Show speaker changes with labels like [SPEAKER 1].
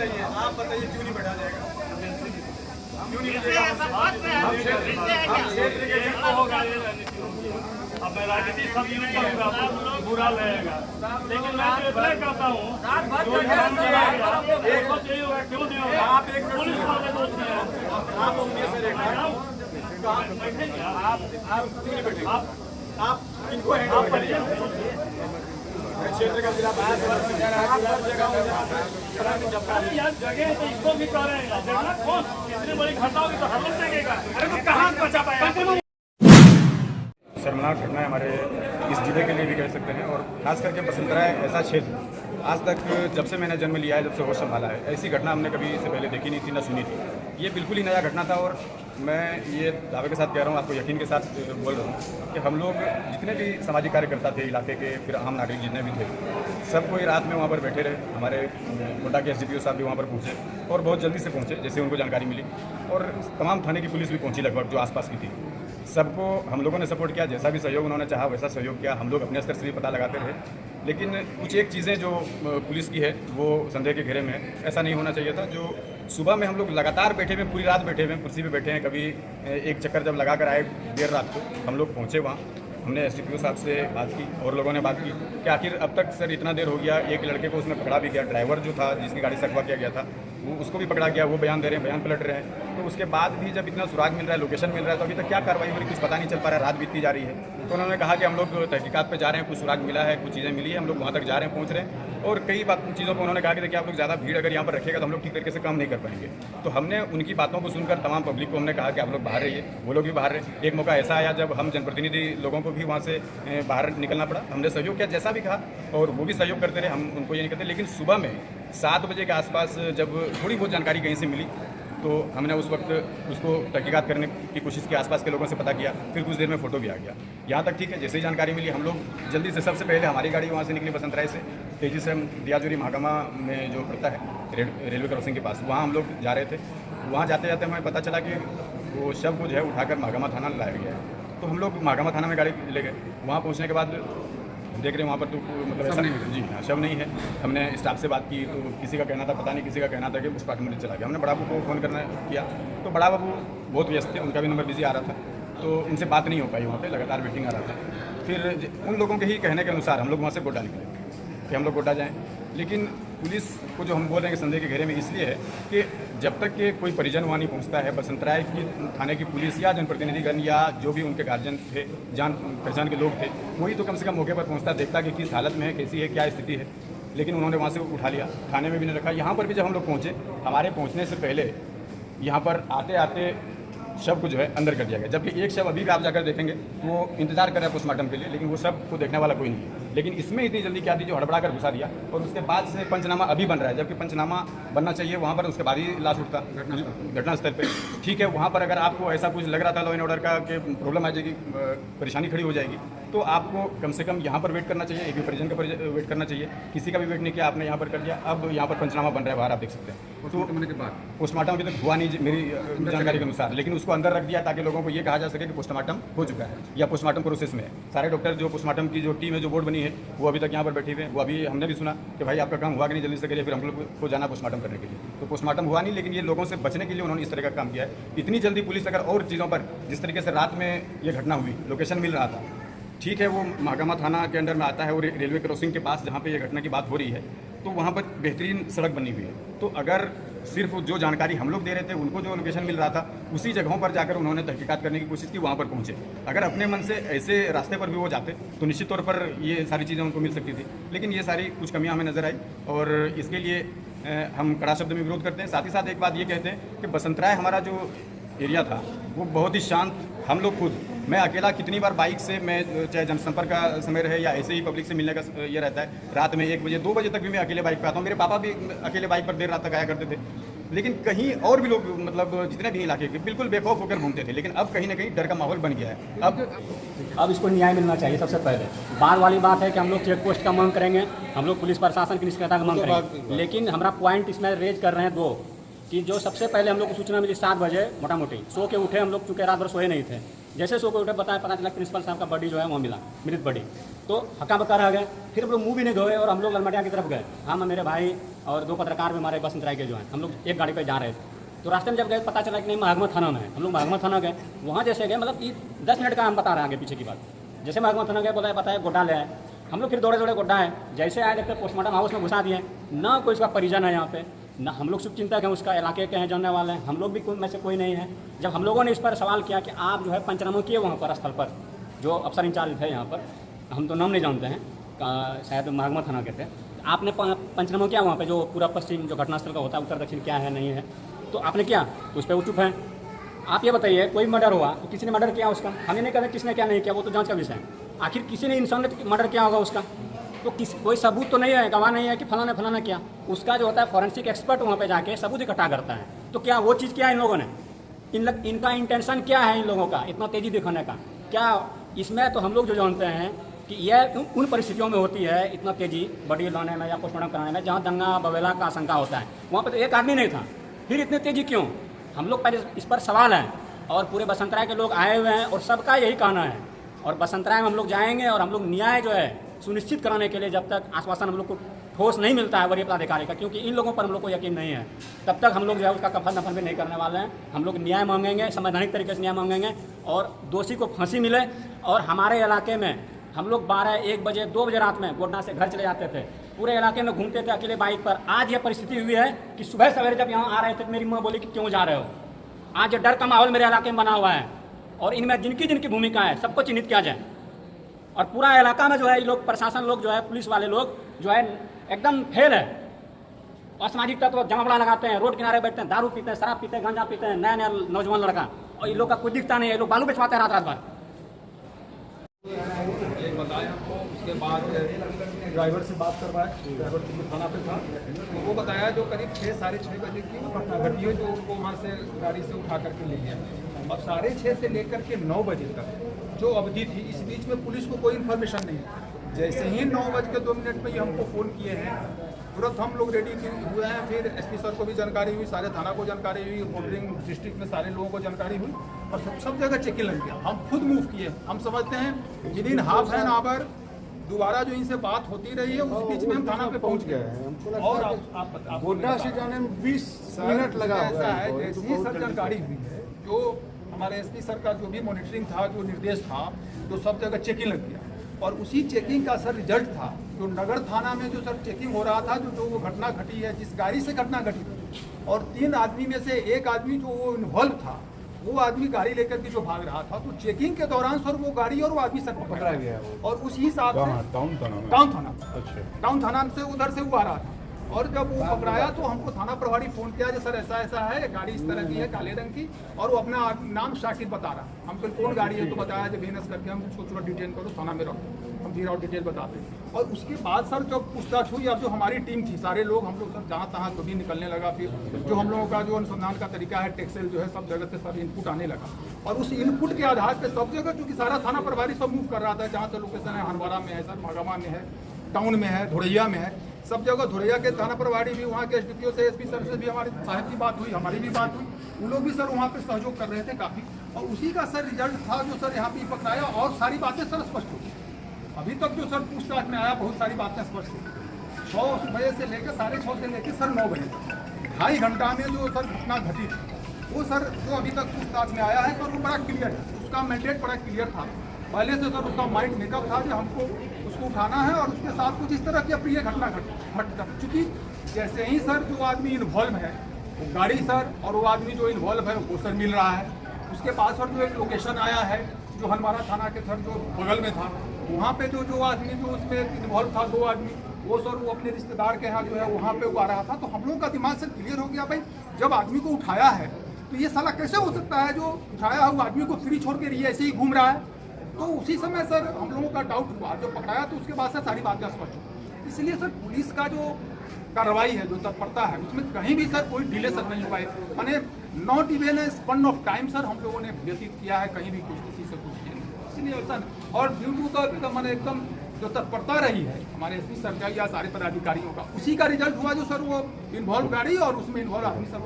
[SPEAKER 1] नहीं है, आप बताइए क्यों नहीं बैठा जाएगा? क्यों नहीं बैठेगा?
[SPEAKER 2] अब मैं राजनीति सब यूज करूँगा, बुरा लगेगा, लेकिन मैं तो इतना कहता हूँ क्यों नहीं होगा?
[SPEAKER 1] आप एक
[SPEAKER 2] पुलिस वाले दोस्त हैं,
[SPEAKER 1] आप उनके से एक आप इनको क्षेत्र का जिला
[SPEAKER 2] यार जगह तो इसको भी कह रहे हैं, जगह कौन इतनी बड़ी घटना होगी तो हम लोग देखेगा, अरे तो कहाँ बचा पाया?
[SPEAKER 1] शर्मनाक घटना है हमारे इस जिले के लिए भी कह सकते हैं, और खास करके बसंतराय ऐसा क्षेत्र आज तक जब से मैंने जन्म लिया है, जब से होश संभाला है, ऐसी घटना हमने कभी इससे पहले देखी नहीं थी, न सुनी थी। ये बिल्कुल ही नया घटना था, और मैं ये दावे के साथ कह रहा हूँ, आपको यकीन के साथ बोल रहा हूँ कि हम लोग जितने भी सामाजिक कार्यकर्ता थे इलाके के, फिर आम नागरिक जितने भी थे, सब कोई रात में वहाँ पर बैठे रहे। हमारे गोड्डा के SDPO साहब भी वहाँ पर पहुँचे, और बहुत जल्दी से पहुँचे जैसे उनको जानकारी मिली, और तमाम थाने की पुलिस भी पहुँची लगभग जो आसपास की थी। सबको हम लोगों ने सपोर्ट किया, जैसा भी सहयोग उन्होंने चाहा वैसा सहयोग किया। हम लोग अपने स्तर से भी पता लगाते रहे, लेकिन कुछ एक चीज़ें जो पुलिस की है वो संदेह के घेरे में है। ऐसा नहीं होना चाहिए था। जो सुबह में हम लोग लगातार बैठे हुए, पूरी रात बैठे हुए, कुर्सी पे बैठे हैं, कभी एक चक्कर जब लगा कर आए देर रात को, हम लोग पहुँचे वहाँ, हमने SDPO साहब से बात की और लोगों ने बात की कि आखिर अब तक सर इतना देर हो गया, एक लड़के को उसमें पकड़ा भी गया, ड्राइवर जो था जिसकी गाड़ी से अगवा किया गया था वो उसको भी पकड़ा गया, वो बयान दे रहे हैं, बयान पलट रहे हैं। तो उसके बाद भी जब इतना सुराग मिल रहा है, लोकेशन मिल रहा है, तो अभी तक क्या कार्रवाई हो रही कुछ पता नहीं चल पा रहा है, रात बीतती जा रही है। तो उन्होंने कहा कि हम लोग तहकीकात पे जा रहे हैं, कुछ सुराग मिला है, कुछ चीज़ें मिली है, हम लोग वहाँ तक जा रहे हैं, पहुँच रहे हैं। और कई चीज़ों पर उन्होंने कहा कि देखिए आप लोग ज़्यादा भीड़ अगर यहाँ पर रखेगा तो हम लोग ठीक तरीके से काम नहीं कर पाएंगे। तो हमने उनकी बातों को सुनकर तमाम पब्लिक को हमने कहा कि आप लोग बाहर रहिए, वो लोग भी बाहर रहे। एक मौका ऐसा आया जब हम जनप्रतिनिधि लोगों को भी वहाँ से बाहर निकलना पड़ा, हमने सहयोग किया जैसा भी कहा, और वो भी सहयोग करते रहे, हम उनको ये नहीं करते। लेकिन सुबह में 7 बजे के आसपास जब थोड़ी बहुत जानकारी कहीं से मिली तो हमने उस वक्त उसको तहकीकात करने की कोशिश की, आसपास के लोगों से पता किया, फिर कुछ देर में फ़ोटो भी आ गया। यहाँ तक ठीक है, जैसे ही जानकारी मिली हम लोग जल्दी से, सबसे पहले हमारी गाड़ी वहाँ से निकली बसंतराय से, तेज़ी से हम दियाजोरी महागामा में जो पड़ता है रेलवे क्रॉसिंग के पास, वहाँ हम लोग जा रहे थे। वहाँ जाते जाते हमें पता चला कि वो शव को जो है उठाकर महागामा थाना लाया गया है। तो हम लोग महागामा थाना में गाड़ी ले गए। वहाँ पहुँचने के बाद देख रहे हैं वहाँ पर तो मतलब ऐसा नहीं, जी हाँ, शव नहीं है। हमने स्टाफ से बात की तो किसी का कहना था, पता नहीं किसी का कहना था कि पोस्टमार्टम में चला गया। हमने बड़ा बाबू को फ़ोन करना किया तो बड़ा बाबू बहुत व्यस्त थे, उनका भी नंबर बिजी आ रहा था, तो उनसे बात नहीं हो पाई। वहाँ पे लगातार वेटिंग आ रहा था। फिर उन लोगों के ही कहने के अनुसार हम लोग वहाँ से गोड्डा निकले कि हम लोग गोड्डा जाएँ। लेकिन पुलिस को जो हम बोल रहे हैं कि संदेह के घेरे में इसलिए है कि जब तक कि कोई परिजन वहाँ नहीं पहुँचता है, बसंतराय की थाने की पुलिस या जनप्रतिनिधिगण या जो भी उनके गार्जियन थे, जान पहचान के लोग थे, वही तो कम से कम मौके पर पहुँचता, देखता कि किस हालत में है, कैसी है, क्या स्थिति है। लेकिन उन्होंने वहाँ से उठा लिया, थाने में भी नहीं रखा। यहाँ पर भी जब हम लोग पहुँचे, हमारे पहुँचने से पहले यहाँ पर आते आते शव को जो है अंदर कर दिया गया, जबकि एक शव अभी भी आप जाकर देखेंगे वो इंतजार कर रहा है पोस्टमार्टम के लिए, लेकिन वो शव को देखने वाला कोई नहीं है। लेकिन इसमें इतनी जल्दी क्या थी जो हड़बड़ा कर घुसा दिया, और उसके बाद से पंचनामा अभी बन रहा है, जबकि पंचनामा बनना चाहिए वहाँ पर, उसके बाद ही लाश उठता घटनास्थल पे। ठीक है, वहाँ पर अगर आपको ऐसा कुछ लग रहा था लॉ एंड ऑर्डर का कि प्रॉब्लम आ जाएगी, परेशानी खड़ी हो जाएगी, तो आपको कम से कम यहाँ पर वेट करना चाहिए, एक भी परिजन का वेट करना चाहिए। किसी का भी वेट नहीं किया, आपने यहाँ पर कर दिया। अब यहाँ पर पंचनामा बन रहा है बाहर, आप देख सकते हैं।
[SPEAKER 3] पोस्टमार्टम के बाद
[SPEAKER 1] पोस्टमार्टम अभी तक हुआ नहीं मेरी जानकारी के अनुसार, लेकिन उसको अंदर रख दिया ताकि लोगों को ये कहा जा सके कि पोस्टमार्टम हो चुका है या पोस्टमार्टम प्रोसेस में है। सारे डॉक्टर जो पोस्टमार्टम की जो टीम है, जो बोर्ड बनी है, वो अभी तक यहाँ पर बैठे हुए हैं। वो अभी हमने भी सुना कि भाई आपका काम हुआ कि नहीं, जल्दी से करिए, फिर हम लोग को जाना पोस्टमार्टम करने के लिए। तो पोस्टमार्टम हुआ नहीं, लेकिन ये लोगों से बचने के लिए उन्होंने इस तरह का काम किया है। इतनी जल्दी पुलिस अगर और चीज़ों पर, जिस तरीके से रात में ये घटना हुई, लोकेशन मिल रहा था, ठीक है, वो महागामा थाना के अंडर में आता है और रेलवे क्रॉसिंग के पास जहाँ पे ये घटना की बात हो रही है, तो वहाँ पर बेहतरीन सड़क बनी हुई है। तो अगर सिर्फ जो जानकारी हम लोग दे रहे थे, उनको जो लोकेशन मिल रहा था, उसी जगहों पर जाकर उन्होंने तहकीकात करने की कोशिश की, वहाँ पर पहुँचे। अगर अपने मन से ऐसे रास्ते पर भी वो जाते तो निश्चित तौर पर ये सारी चीज़ें उनको मिल सकती थी। लेकिन ये सारी कुछ कमियाँ हमें नज़र आई, और इसके लिए हम कड़ा शब्द में विरोध करते हैं। साथ ही साथ एक बात ये कहते हैं कि बसंतराय हमारा जो एरिया था वो बहुत ही शांत, हम लोग खुद, मैं अकेला कितनी बार बाइक से, मैं चाहे जनसंपर्क का समय रहे या ऐसे ही पब्लिक से मिलने का ये रहता है, रात में 1 बजे 2 बजे तक भी मैं अकेले बाइक पे आता हूँ। मेरे पापा भी अकेले बाइक पर देर रात तक आया करते थे। लेकिन कहीं और भी लोग, मतलब जितने भी इलाके के, बिल्कुल बेखौफ होकर घूमते थे। लेकिन अब कहीं ना कहीं डर का माहौल बन गया है।
[SPEAKER 4] अब इसको न्याय मिलना चाहिए। सबसे पहले बाद वाली बात है कि हम लोग चेक पोस्ट का मांग करेंगे, हम लोग पुलिस प्रशासन की निष्क्रियता का मांग करेंगे। लेकिन हमारा पॉइंट इसमें रेज कर रहे हैं दो, कि जो सबसे पहले हम लोग को सूचना मिली 7 बजे, मोटा मोटी सो के उठे हम लोग, चूँकि रात भर सोए नहीं थे, जैसे सो को उठे बताया, पता चला प्रिंसिपल साहब का बॉडी जो है वो मिला, मृत बॉडी। तो हक्का बक्का रह गए। फिर हम लोग मुँह भी नहीं धोए और हम लोग ललमटिया की तरफ गए। हम मेरे भाई और 2 पत्रकार भी हमारे बसंत राय के जो हैं, हम लोग एक गाड़ी पर जा रहे थे। तो रास्ते में जब गए पता चला कि नहीं महात्मा थाना में है। हम लोग महात्मा थाना गए। वहाँ जैसे गए, मतलब 10 मिनट का हम बता रहे हैं आगे पीछे की बात। जैसे महात्मा थाना गए, बताया गोड्डा ले आए। हम लोग फिर दौड़े गोड्डा है। जैसे आए देखते पोस्टमार्टम हाउस में घुसा दिए। ना कोई उसका परिजन है यहाँ पे, ना हम लोग शुभचिंतक हैं, उसका इलाके के हैं, जानने वाले हैं। हम लोग भी कोई में से कोई नहीं है। जब हम लोगों ने इस पर सवाल किया कि आप जो है पंचनामा किए वहाँ पर स्थल पर, जो अफसर इंचार्ज थे यहाँ पर, हम तो नाम नहीं जानते हैं, शायद महात्मा थाना के थे, आपने पंचनामा किया वहाँ पे जो पूरा पश्चिम जो घटनास्थल का होता है, उत्तर दक्षिण क्या है नहीं है, तो आपने किया, उस पर वो चुप है। आप ये बताइए, कोई मर्डर हुआ तो किसी ने मर्डर किया उसका, हमें नहीं कहते किसने क्या नहीं किया, वो तो जांच का विषय है। आखिर किसी ने इंसान ने मर्डर किया होगा उसका, तो कोई सबूत तो नहीं है, गवाह नहीं है कि फलाना किया। उसका जो होता है फॉरेंसिक एक्सपर्ट वहाँ पे जाके सबूत इकट्ठा करता है। तो क्या वो चीज़ किया इन लोगों ने? इनका इंटेंशन क्या है इन लोगों का इतना तेज़ी दिखाने का? क्या इसमें तो हम लोग जो जानते हैं कि यह उन परिस्थितियों में होती है इतना तेज़ी बॉडी लाने में या पोस्टमार्टम कराने में जहाँ दंगा बवेला का आशंका होता है। वहाँ पर तो एक आदमी नहीं था, फिर इतनी तेज़ी क्यों? हम लोग पहले इस पर सवाल है। और पूरे बसंतराय के लोग आए हुए हैं और सबका यही कहना है। और बसंतराय में हम लोग जाएंगे और हम लोग न्याय जो है सुनिश्चित कराने के लिए जब तक आश्वासन हम लोग को ठोस नहीं मिलता है वरीय पदाधिकारी का, क्योंकि इन लोगों पर हम लोग को यकीन नहीं है, तब तक हम लोग जो है उसका कफन दफन भी नहीं करने वाले हैं। हम लोग न्याय मांगेंगे, संवैधानिक तरीके से न्याय मांगेंगे और दोषी को फांसी मिले। और हमारे इलाके में हम लोग 12, 1 बजे, 2 बजे रात में गोड्डा से घर चले जाते थे, पूरे इलाके में घूमते थे अकेले बाइक पर। आज यह परिस्थिति हुई है कि सुबह सवेरे जब यहाँ आ रहे थे तो मेरी माँ बोली कि क्यों जा रहे हो। आज ये डर का माहौल मेरे इलाके में बना हुआ है और इनमें जिनकी भूमिका है सबको चिन्हित किया जाए। और पूरा इलाका में जो है ये लोग प्रशासन लोग जो है पुलिस वाले लोग जो है एकदम फेल है। असामाजिक तत्व जमावड़ा लगाते हैं, रोड किनारे बैठते हैं, दारू पीते हैं, शराब पीते हैं, गांजा पीते हैं, नया नौजवान लड़का, और ये लोग का कोई दिखता नहीं है। ये लोग बालू बेचवाते हैं रात भर।
[SPEAKER 3] ये बताया हमको, उसके बाद ड्राइवर से बात करवाए, ड्राइवर तो थाना पे था, तो वो बताया जो करीब 6, साढ़े 6 बजे की घटना घटी है, जो उनको वहाँ से गाड़ी से उठा करके ले गया। और 6:30 से लेकर के 9 बजे तक जो अवधि थी, इस बीच में पुलिस को कोई इन्फॉर्मेशन नहीं। जैसे ही 9:02 में ये हमको फ़ोन किए हैं, तुरंत हम लोग रेडी हुए हैं। फिर एसपी सर को भी जानकारी हुई, सारे थाना को जानकारी हुई, बॉर्डरिंग डिस्ट्रिक्ट में सारे लोगों को जानकारी हुई और सब जगह चेकिंग लग गया। हम खुद मूव किए। हम समझते हैं with in half an hour दोबारा जो इनसे बात होती रही है, उस बीच में हम थाना पे पहुंच गए। और आप
[SPEAKER 5] गोड्डा से जाने में 20 मिनट लगा।
[SPEAKER 3] ऐसा है जैसे ही सर जानकारी हुई है, जो हमारे एसपी सर का जो भी मॉनिटरिंग था, जो निर्देश था, तो सब जगह चेकिंग लग गया। और उसी चेकिंग का सर रिजल्ट था जो नगर थाना में जो सर चेकिंग हो रहा था, जो वो घटना घटी है, जिस गाड़ी से घटना घटी, और 3 आदमी में से एक आदमी जो वो इन्वॉल्व था, वो आदमी गाड़ी लेकर के जो भाग रहा था, तो चेकिंग के दौरान सर वो गाड़ी और वो आदमी सर पकड़ा गया। और उस हिसाब से टाउन थाना से उधर से वो आ रहा था। और जब वो पकड़ाया तो हमको थाना प्रभारी फोन किया कि सर ऐसा है, गाड़ी इस तरह की है, काले रंग की, और वो अपना नाम शाकिर बता रहा। हमको कौन गाड़ी है तो बताया जब बिजनेस करके हम उसको थोड़ा डिटेल करो, थाना में रखो, हम फिर और डिटेल बताते। और उसके बाद सर जब पूछताछ हुई, अब जो हमारी टीम थी, सारे लोग हम लोग सर जहाँ तहाँ कभी निकलने लगा। फिर जो हम लोगों का जो अनुसंधान का तरीका है, टेक्सटाइल जो है, सब जगह से सर इनपुट आने लगा। और उस इनपुट के आधार पर सब जगह, क्योंकि सारा थाना प्रभारी सब मूव कर रहा था, जहाँ से लोकेशन है, हरवाड़ा में है सर, भागामा में है, टाउन में है, धोरैया में है, सब जगह। धोरैया के थाना प्रभारी भी, वहाँ के एसडीपीओ से, एसपी सर से भी हमारी साहब की बात हुई, हमारी भी बात हुई, उन लोग भी सर वहाँ पे सहयोग कर रहे थे काफ़ी। और उसी का सर रिजल्ट था जो सर यहाँ पे पकड़ाया, और सारी बातें सर स्पष्ट हो गई। अभी तक जो सर पूछताछ में आया, बहुत सारी बातें स्पष्ट हो गई। 6 बजे से लेकर 6:30 से लेकर सर 9 बजे तक 2.5 घंटा में जो सर घटना घटी थी, वो सर जो अभी तक पूछताछ में आया है सर, वो बड़ा क्लियर है। उसका मैंडेट बड़ा क्लियर था पहले से सर, उसका माइंड मेकअप था कि हमको उसको उठाना है और उसके साथ कुछ इस तरह की अप्रिय घटना घट चुकी। जैसे ही सर जो आदमी इन्वॉल्व है, वो गाड़ी सर, और वो आदमी जो इन्वॉल्व है वो सर मिल रहा है। उसके पास सर जो एक लोकेशन आया है, जो हनवारा थाना के सर जो बगल में था, वहाँ पे जो आदमी जो उसमें इन्वॉल्व था, 2 आदमी, वो सर वो अपने रिश्तेदार के यहाँ जो है वहाँ पे वो आ रहा था। तो हम लोगों का दिमाग सर क्लियर हो गया, भाई जब आदमी को उठाया है तो ये साला कैसे हो सकता है जो उठाया हुआ आदमी को फ्री छोड़ के रही ऐसे ही घूम रहा है। तो उसी समय सर हम लोगों का डाउट हुआ, जब पकड़ाया तो उसके बाद सर सारी बातें स्पष्ट हुई। इसलिए सर पुलिस का जो कार्रवाई है, जो तत्परता है, उसमें कहीं भी सर कोई डिले सर नहीं हुआ है। मैंने not even a span of time sir हम लोगों ने व्यतीत किया है, कहीं भी किसी से कुछ किया नहीं। इसलिए सर, और ड्यू टू का मैंने एकदम जो तत्परता रही है हमारे एसपी सर का या सारे पदाधिकारियों का, उसी का रिजल्ट हुआ जो सर वो इन्वॉल्व गाड़ी और उसमें इन्वॉल्व आदमी सर